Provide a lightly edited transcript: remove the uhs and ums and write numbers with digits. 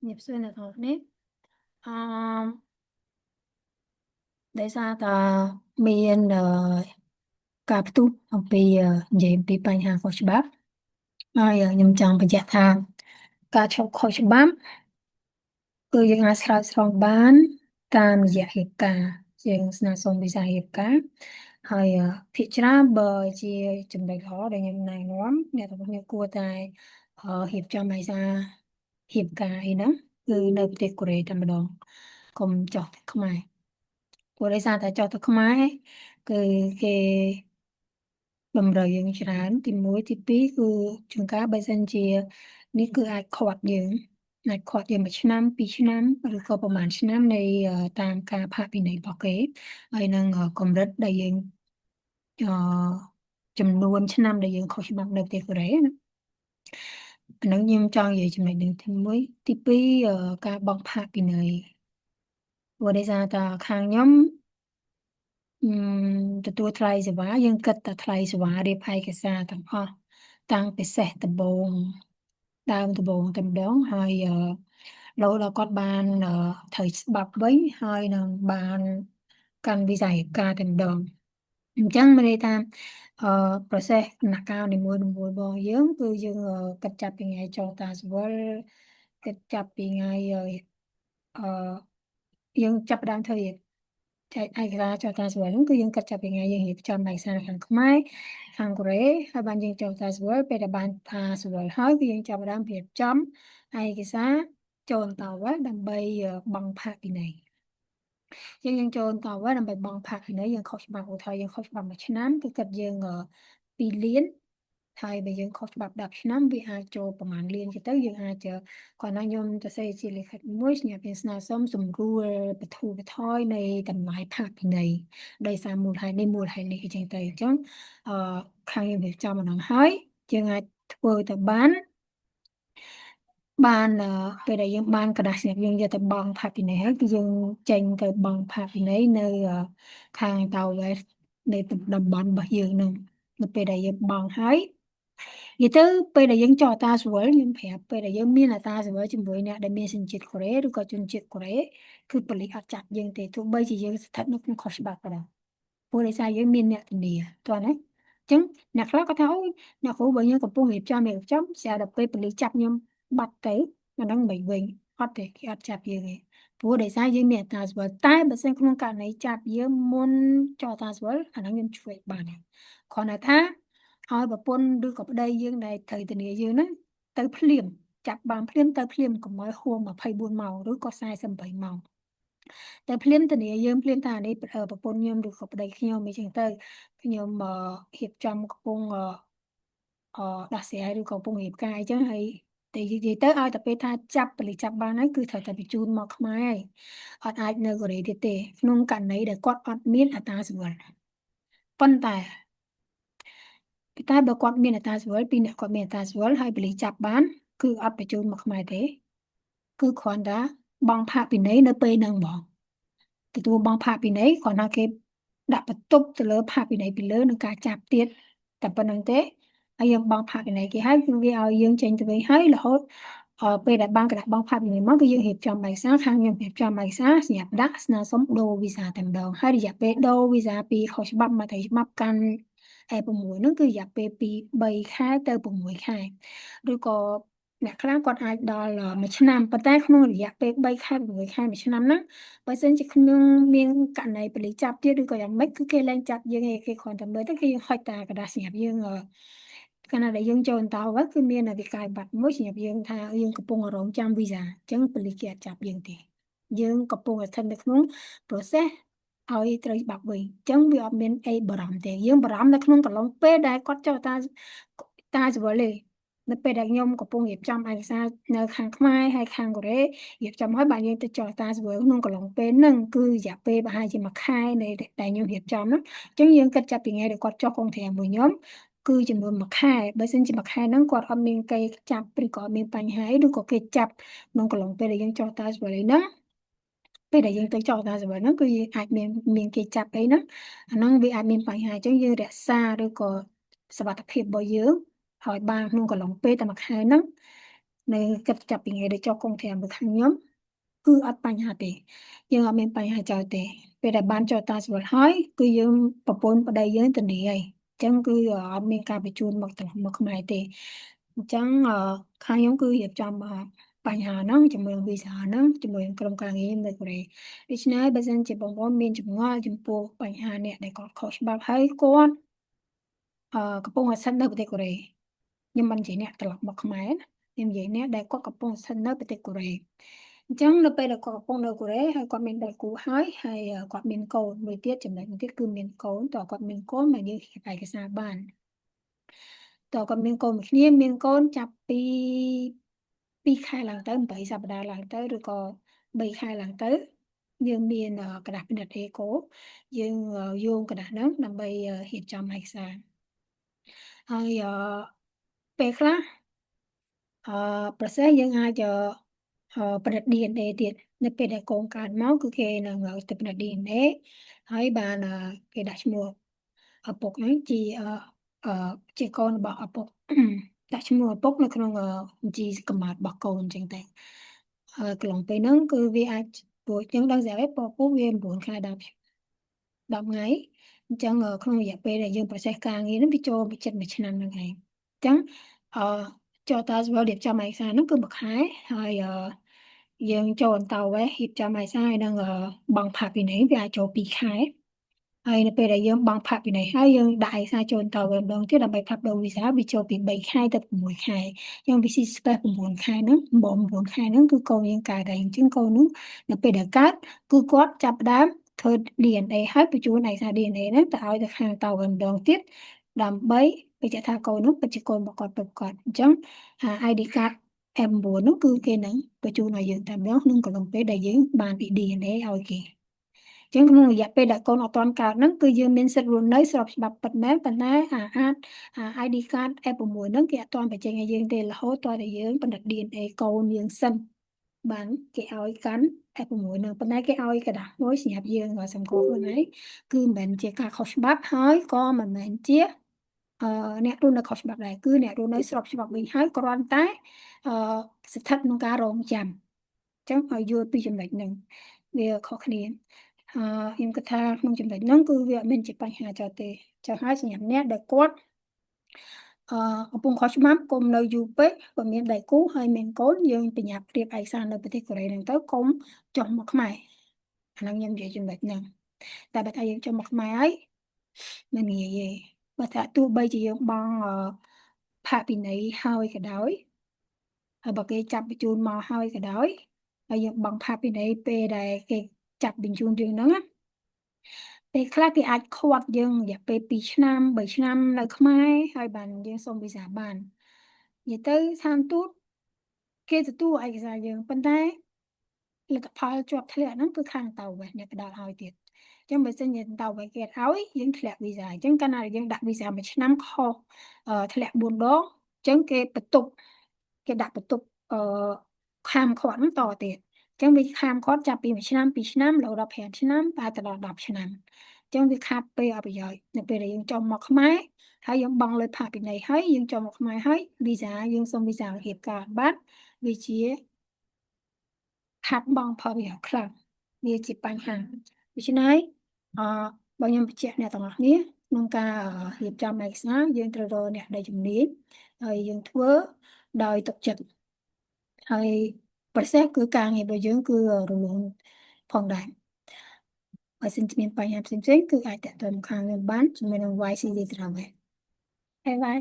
nghiệp xuyên là thôi nè. À, để ra ta miền cặp tu họcពីនិយាយពីបញ្ហាខុសច្បាប់ហើយខ្ញុំចង់បញ្ជាក់ថាការឈប់ខុសច្បាប់គឺយើងអាចស្រោចស្រង់បានតាមរយៈហេតុការណ៍យើងស្នើសុំវីសាហេតុការណ៍ហើយភាគច្រើនបើជាចំណុចល្អដែលខ្ញុំណែនាំអ្នកទាំងអស់គ្នាគួរតែរៀបចំវីសហេតុការណ៍អីហ្នឹងគឺនៅប្រទេសកូរ៉េតែម្ដងកុំចុះទៅខ្មែរព្រោះដោយសារតែចុះទៅខ្មែរគឺគេតម្រូវយើងច្រើនទី1ទី2គឺជួនកាលបើសិនជានេះគឺអាចខាត់យើងមួយឆ្នាំ2ឆ្នាំឬក៏ប្រហែលឆ្នាំនៃតាមការផាកពិន័យរបស់គេហើយនឹងកម្រិតដែលយើងអចំនួនឆ្នាំដែលយើងខុសច្បាប់នៅប្រទេសកូរ៉េណាអានឹងខ្ញុំចង់និយាយចំណុចនេះទី1ទី2ការបង់ផាកពិន័យព្រោះដោយសារតែខាងខ្ញុំទទួលថ្លៃសេវាយើងគិតតែថ្លៃសេវារៀបឯកសារទាំងអស់តាំងពីសេះដំបូងដើមដំបូងតែម្ដងហើយរហូតដល់គាត់បានត្រូវច្បាប់វិញហើយនឹងបានកាន់វីសាហេតុការណ៍តែម្ដងអញ្ចឹងមានន័យថាprocess ដំណាក់កាលនីមួយៗរបស់យើងគឺយើងគិតចាប់ពីថ្ងៃចុះតាស្វិលគិតចាប់ពីថ្ងៃអឺយើងចាប់ផ្ដើមធ្វើចែកឯកសារចុះតាស្វិលហ្នឹងគឺយើងគិតចាប់ពីថ្ងៃយើងរៀបចំឯកសារខាងខ្មែរខាងកូរ៉េហើយបានយើងចុះតាស្វិលពេលដែលបានតាស្វិលហើយគឺយើងចាប់ផ្ដើមរៀបចំឯកសារចូលតវ៉ាដើម្បីបង់ផាកពិន័យយើងចូលតវ៉ាដើម្បីបង់ផាកពិន័យយើងខុសច្បាប់ឧទាហរណ៍យើងខុសច្បាប់មួយឆ្នាំគឺគិតយើង2លានហើយបើយើងខុសច្បាប់10ឆ្នាំវាអាចចូលប្រហែលលានទៅយើងអាចគាត់ណាខ្ញុំទៅសេជាលិខិតមួយសម្រាប់ស្នើសុំសម្រួលបទូបថយនៃតម្លៃផាកពិន័យដោយសារមូលហេតុនេះអញ្ចឹងទៅអញ្ចឹងខាងយើងរៀបចំម្ដងហើយយើងអាចធ្វើទៅបានពេលដែលយើងបានក្រដាស់ស្នាប់យើងយកទៅបង់ផាកពិន័យហើយគឺយើងចេញទៅបង់ផាកពិន័យនៅខាងតៅវ៉េសនៃតំបន់របស់យើងនឹងនៅពេលដែលយើងបង់ហើយនិយាយទៅពេលដែលយើងចុះអត្រាស្រួលខ្ញុំប្រាប់ពេលដែលយើងមានអត្រាស្រួលជាមួយអ្នកដែលមានសញ្ជាតិកូរ៉េឬក៏ជនជាតិកូរ៉េគឺប៉ូលីសអត់ចាប់យើងទេទោះបីជាយើងស្ថិតនៅក្នុងខុសច្បាប់ក៏ដោយព្រោះដោយសារយើងមានអ្នកធានាតោះណាអញ្ចឹងអ្នកខ្លះក៏ថាអូយអ្នកគ្រូបើយើងកំពុងរៀបចំស្រាប់តែពេលប៉ូលីសចាប់ខ្ញុំបាត់ទៅអាហ្នឹងមិនវិញអត់ទេគេអត់ចាប់យើងទេព្រោះដោយសារយើងមានអត្រាស្វ័យតែបើសិនក្នុងករណីចាប់យើងមុនចុះអត្រាស្វ័យអាហ្នឹងខ្ញុំជួយបានគ្រាន់តែថាឲ្យប្រពន្ធឬក៏ប្តីយើងដែលត្រូវធានាយើងហ្នឹងទៅភ្លាមចាប់បានភ្លាមទៅភ្លាមកុំឲ្យហួស24ម៉ោងឬក៏48ម៉ោងតែភ្លាមធានាយើងភ្លាមថានេះប្រពន្ធខ្ញុំឬក៏ប្តីខ្ញុំអីចឹងទៅខ្ញុំរៀបចំកំពុងដោះស្រាយឬក៏កំពុងរៀបការអីចឹងហើយតែនិយាយទៅឲ្យតែពេលថាចាប់ប៉ូលីសចាប់បានហើយគឺត្រូវតែបញ្ជូនមកខ្មែរហើយអត់អាចនៅកូរ៉េទៀតទេក្នុងករណីដែលគាត់អត់មានអត្រាស្វ័យប៉ុន្តែបើគាត់មានអត្រាស្វ័យពីរអ្នកគាត់មានអត្រាស្វ័យហើយប៉ូលីសចាប់បានគឺអត់បញ្ជូនមកខ្មែរទេគឺគ្រាន់តែបង់ផាកពិន័យនៅពេលហ្នឹងហ្មងទទួលបង់ផាកពិន័យគ្រាន់តែគេដាក់បន្ទប់ទៅលើផាកពិន័យពីលើនឹងការចាប់ទៀតតែប៉ុណ្្នឹងទេហើយយើងបង់ផាកពិន័យគេហើយគឺវាឲ្យយើងចេញទៅវិញហើយរហូតពេលដែលបានក្រដាស់បង់ផាកពិន័យមកគឺយើងរៀបចំឯកសារខាងខ្ញុំរៀបចំឯកសារសម្រាប់ដាក់ស្នើសុំដូរវីសាតែម្ដងហើយរយៈពេលដូរវីសាពីខុសច្បាប់មកទៅច្បាប់កាន់6ហ្នឹងគឺរយៈពេលពី3ខែទៅ6ខែឬក៏អ្នកខ្លះគាត់អាចដល់1ឆ្នាំប៉ុន្តែក្នុងរយៈពេល3ខែ6ខែ1ឆ្នាំហ្នឹងបើសិនជាខ្ញុំមានករណីប៉ូលីសចាប់ទៀតឬក៏យ៉ាងម៉េចគឺគេលែងចាប់យើងឯងគេគ្រាន់តែមើលទៅគេហុចតាក្រដាស់សម្រាប់យើងកាលណាដែលយើងចូលអន្តោគឺមានវិក័យប័ត្រមួយសម្រាប់យើងថាយើងកំពុងរងចាំវីសាអញ្ចឹងប៉ូលីសគេអត់ចាប់យើងទេយើងកំពុងស្ថិតនៅក្នុង process ឲ្យត្រូវច្បាប់វិញអញ្ចឹងវាអត់មានអីបារម្ភទេយើងបារម្ភនៅក្នុងកន្លងពេលដែលគាត់ចុះតាស្វល់ទេនៅពេលដែលខ្ញុំកំពុងរៀបចំឯកសារនៅខាងខ្មែរហើយខាងកូរ៉េរៀបចំហើយបាទយើងទៅចុះតាស្វល់ក្នុងកន្លងពេលហ្នឹងគឺរយៈពេលប្រហែលជាមួយខែនៃដែលខ្ញុំរៀបចំហ្នឹងអញ្ចឹងយើងគិតចាប់ពីថ្ងៃដែលគាត់ចុះកុងត្រាមួយខ្ញុំគឺចំនួនមួយខែបើសិនជាមួយខែហ្នឹងគាត់អត់មានគេចាប់ឬក៏អត់មានបញ្ហាឬក៏គេចាប់ក្នុងកន្លងពេលដែលយើងចុះតាស្វល់ហ្នឹងពេលដែលយើងទៅចុះតាស្វល់ហ្នឹងគឺយើងអាចមានគេចាប់អីហ្នឹងអាហ្នឹងវាអាចមានបញ្ហាអញ្ចឹងយើងរក្សាឬក៏សុវត្ថិភាពរបស់យើងឲ្យបានក្នុងកន្លងពេលតែមួយខែហ្នឹង នៅគិតចាប់ពីថ្ងៃដែលចុះកុងត្រាំទៅខាងខ្ញុំគឺអត់បញ្ហាទេយើងអត់មានបញ្ហាចោលទេពេលដែលបានចុះតាស្រួលហើយគឺយើងប្រពន្ធប្តីយើងទៅនេះហើយអញ្ចឹងគឺអត់មានការបញ្ជូនមកត្រឡប់មកខ្មែរទេអញ្ចឹងខាងខ្ញុំគឺរៀបចំបញ្ហាហ្នឹងជាមួយវីសាហ្នឹងជាមួយក្រុមការងារនៅកូរ៉េដូច្នេះបើសិនជាបងប្អូនមានចម្ងល់ចំពោះបញ្ហានេះដែលគាត់ខុសច្បាប់ហើយគាត់កំពុងអាស្ថិតនៅប្រទេសកូរ៉េខ្ញុំមិននិយាយអ្នកត្រឡប់មកខ្មែរណាខ្ញុំនិយាយអ្នកដែលគាត់កំពុងស្ថិតនៅប្រទេសកូរ៉េអញ្ចឹងនៅពេលដែលគាត់កំពុងនៅកូរ៉េហើយគាត់មានដៃគូហើយគាត់មានកូនមួយទៀតចំណុចមួយទៀតគឺមានកូនតើគាត់មានកូនមកយើងហេតុឯកសារបានតើគាត់មានកូនមួយគ្នាមានកូនចាប់ពី2 ខែឡើងទៅ8សប្តាហ៍ឡើងទៅឬក៏3 ខែឡើងទៅយើងមានกระดาษពិនិត្យអេកូយើងយោងกระดาษហ្នឹងដើម្បីរៀបចំឯកសារហើយពេលខ្លះprocess យើងអាចពិនិត្យ DNA ទៀតនៅពេលដែលកូនកើតមកគឺគេនឹងទៅពិនិត្យ DNA ហើយបានគេដាក់ឈ្មោះឪពុកហ្នឹងជាកូនរបស់ឪពុក ដាក់ឈ្មោះឪពុកនៅក្នុងបញ្ជីកំណើតរបស់កូនអញ្ចឹងទៅហើយកន្លងពេលហ្នឹងគឺវាអាចព្រោះយើងដឹងស្រាប់ហើយពូវា9 ខែ10 ថ្ងៃអញ្ចឹងក្នុងរយៈពេលដែលយើង process ការងារហ្នឹងវាចូលពីជិត1 ឆ្នាំហ្នឹងឯងអញ្ចឹងចុះតាស្វល់រៀបចំឯកសារហ្នឹងគឺ1 ខែហើយយើងចូលអន្តោវេសរៀបចំឯកសារហើយនឹងបង់ផាកពិន័យវាអាចចូល2 ខែហើយនៅពេលដែលយើងបង់ផាកពិន័យហើយយើងដាក់ឯកសារចូលអន្តោវេសម្ដងទៀតដើម្បីផ្លាស់ប្ដូរវីសាវាចូលពី3 ខែទៅ6 ខែអញ្ចឹងវាស៊ី space 9 ខែហ្នឹង9 ខែហ្នឹងគឺកូនយើងកើតហើយអញ្ចឹងកូនហ្នឹងនៅពេលដែលកើតគឺគាត់ចាប់ផ្ដើមធ្វើ DNA ហើយបញ្ជូនឯកសារ DNA ហ្នឹងទៅឲ្យទៅខាងតវេម្ដងទៀតដើម្បីបញ្ជាក់ថាកូននោះពិតជាកូនរបស់គាត់ពិតប្រាកដអញ្ចឹងID card F9 នោះគឺគេនឹងបញ្ជូនឲ្យយើងតែម្ដងក្នុងកំឡុងពេលដែលយើងបានពី DNA ឲ្យគេអញ្ចឹងក្នុងរយៈពេលដែលកូនអត់ទាន់កើតហ្នឹងគឺយើងមានសិទ្ធិរស់នៅស្របច្បាប់ពិតមែនប៉ុន្តែID card F6 ហ្នឹងគេអត់ទាន់បញ្ចេញឲ្យយើងទេរហូតតតែយើងបណ្ឌិត DNA កូនយើងសិនបានគេឲ្យកាន់ F6 ហ្នឹងប៉ុន្តែគេឲ្យកระดาษមួយសម្រាប់យើងសម្គាល់ខ្លួនឯងគឺមិនមែនជាការខុសច្បាប់ហើយក៏មិនមែនជាអ្នករស់នៅខុសច្បាប់ដែរគឺអ្នករស់នៅស្របច្បាប់វិញហើយគ្រាន់តែស្ថិតក្នុងការរងចាំអញ្ចឹងឲ្យយល់ពីចំណុចហ្នឹងវាខុសគ្នាខ្ញុំគិតថាក្នុងចំណុចហ្នឹងគឺវាអត់មានជាបញ្ហាចោលទេចឹងហើយសម្រាប់អ្នកដែលគាត់កំពុងខុសច្បាប់កុំនៅយូរពេកបើមានដៃគូហើយមានកូនយើងប្រញាប់រៀបឯកសារនៅប្រទេសកូរ៉េហ្នឹងទៅកុំចុះមកខ្មែរអាហ្នឹងខ្ញុំនិយាយចំណុចហ្នឹងតែបើថាយើងចុះមកខ្មែរហើយមិនងាយទេបើថាទោះបីជាយើងបង់ផាកពិន័យហើយក៏ដោយហើយបើគេចាប់បញ្ជូនមកហើយក៏ដោយហើយយើងបង់ផាកពិន័យពេលដែលគេចាប់បញ្ជូនយើងហ្នឹងណាពេលខ្លះគេអាចឃាត់យើងរយៈពេល2 ឆ្នាំ3 ឆ្នាំនៅខ្មែរហើយបានយើងសុំវីសាបាននិយាយទៅស្ថានទូតគេទទួលឯកសារយើងប៉ុន្តែលទ្ធផលជាប់ធ្លាក់ហ្នឹងគឺខាងតៅវេសអ្នកផ្ដល់ឲ្យទៀតអញ្ចឹងបើសិនជាតៅវេសគេឲ្យយើងធ្លាក់វីសាអញ្ចឹងកាលណាយើងដាក់វីសា1 ឆ្នាំខុសធ្លាក់4 ដងអញ្ចឹងគេបន្ទប់គេដាក់បន្ទប់ខាមឃាត់ហ្នឹងតទៀតអញ្ចឹងវាខាមឃាត់ចាប់ពី1 ឆ្នាំ2 ឆ្នាំរហូតដល់5 ឆ្នាំតែទៅដល់10 ឆ្នាំអញ្ចឹងវាខាតពេលអត់ប្រយោជន៍នៅពេលដែលយើងចុះមកខ្មែរហើយយើងបង់លុយផាកពិន័យហើយយើងចុះមកខ្មែរហើយវីសាយើងសុំវីសារៀបការបាត់វាជាខាតបង់ផលប្រយោជន៍ខ្លាំងវាជាបញ្ហាដូច្នេះបើខ្ញុំបញ្ជាក់អ្នកទាំងអស់គ្នាក្នុងការរៀបចំឯកសារយើងត្រូវរកអ្នកដែលជំនាញហើយយើងធ្វើដោយទុកចិត្តហើយប្រសិទ្ធគឺការងាររបស់យើងគឺរលូនផងដែរបើសិនជាមានបញ្ហាផ្សេងៗគឺអាចតាក់ទងខាងខ្ញុំបានជាមួយនឹង YCD Travel ហើយ